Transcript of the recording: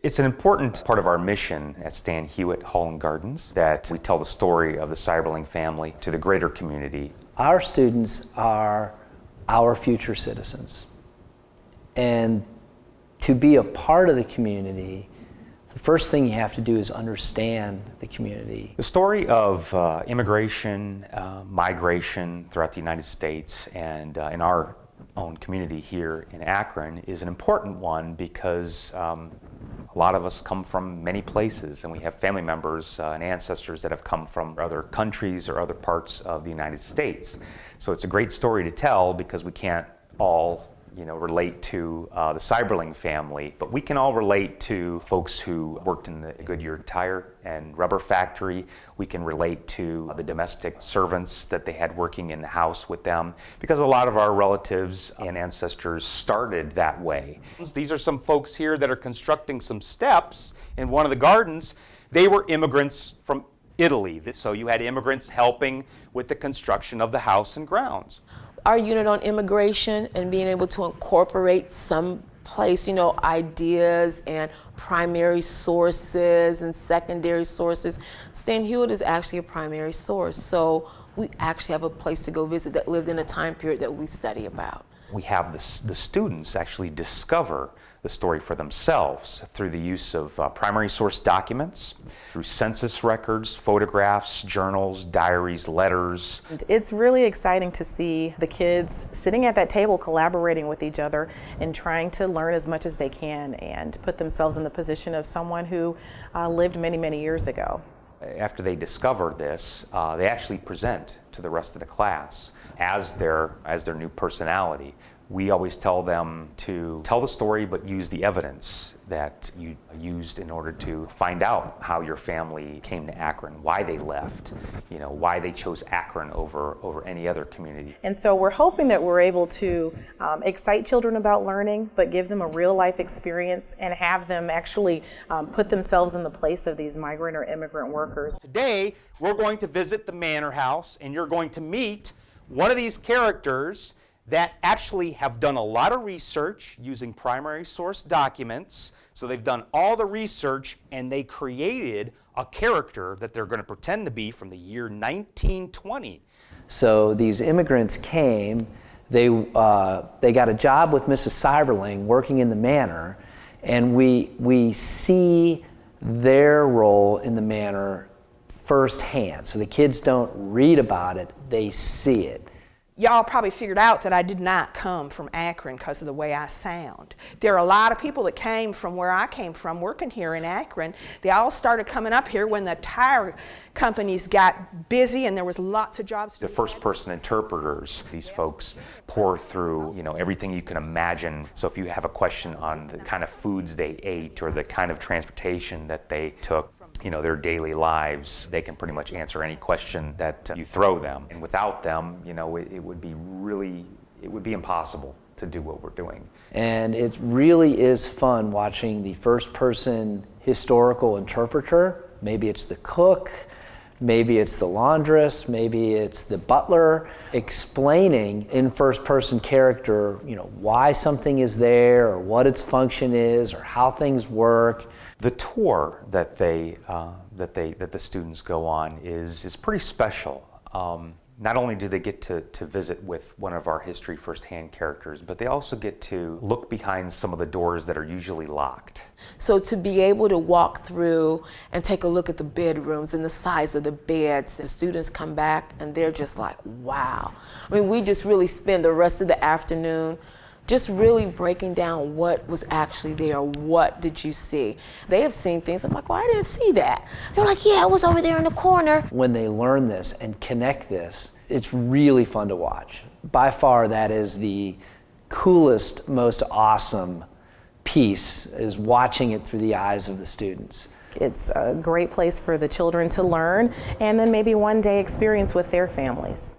It's an important part of our mission at Stan Hywet Hall and Gardens that we tell the story of the Cyberling family to the greater community. Our students are our future citizens. And to be a part of the community, the first thing you have to do is understand the community. The story of immigration, migration throughout the United States and in our own community here in Akron is an important one because a lot of us come from many places, and we have family members and ancestors that have come from other countries or other parts of the United States. So it's a great story to tell because we can't all relate to the Cyberling family, but we can all relate to folks who worked in the Goodyear tire and rubber factory. We can relate to the domestic servants that they had working in the house with them, because a lot of our relatives and ancestors started that way. These are some folks here that are constructing some steps in one of the gardens. They were immigrants from Italy, so you had immigrants helping with the construction of the house and grounds. Our unit on immigration and being able to incorporate some place, ideas and primary sources and secondary sources. Stan Hywet is actually a primary source, so we actually have a place to go visit that lived in a time period that we study about. We have the students actually discover the story for themselves through the use of primary source documents, through census records, photographs, journals, diaries, letters. It's really exciting to see the kids sitting at that table collaborating with each other and trying to learn as much as they can and put themselves in the position of someone who lived many, many years ago. After they discover this, they actually present to the rest of the class as their new personality. We always tell them to tell the story, but use the evidence that you used in order to find out how your family came to Akron, why they left, why they chose Akron over any other community. And so we're hoping that we're able to excite children about learning, but give them a real life experience and have them actually put themselves in the place of these migrant or immigrant workers. Today, we're going to visit the Manor House, and you're going to meet one of these characters that actually have done a lot of research using primary source documents. So they've done all the research and they created a character that they're going to pretend to be from the year 1920. So these immigrants came, they got a job with Mrs. Cyberling working in the manor, and we see their role in the manor firsthand. So the kids don't read about it, they see it. Y'all probably figured out that I did not come from Akron because of the way I sound. There are a lot of people that came from where I came from working here in Akron. They all started coming up here when the tire companies got busy and there was lots of jobs. The first person interpreters, these folks pour through everything you can imagine. So if you have a question on the kind of foods they ate or the kind of transportation that they took, their daily lives, they can pretty much answer any question that you throw them. And without them, it would be impossible to do what we're doing. And it really is fun watching the first person historical interpreter. Maybe it's the cook, maybe it's the laundress, maybe it's the butler, explaining in first person character, why something is there or what its function is or how things work. The tour that the students go on is pretty special. Not only do they get to visit with one of our history firsthand characters, but they also get to look behind some of the doors that are usually locked. So to be able to walk through and take a look at the bedrooms and the size of the beds, the students come back and they're just like, wow. I mean, we just really spend the rest of the afternoon just really breaking down what was actually there. What did you see? They have seen things. I'm like, well, I didn't see that. They're like, yeah, it was over there in the corner. When they learn this and connect this, it's really fun to watch. By far, that is the coolest, most awesome piece, is watching it through the eyes of the students. It's a great place for the children to learn and then maybe one day experience with their families.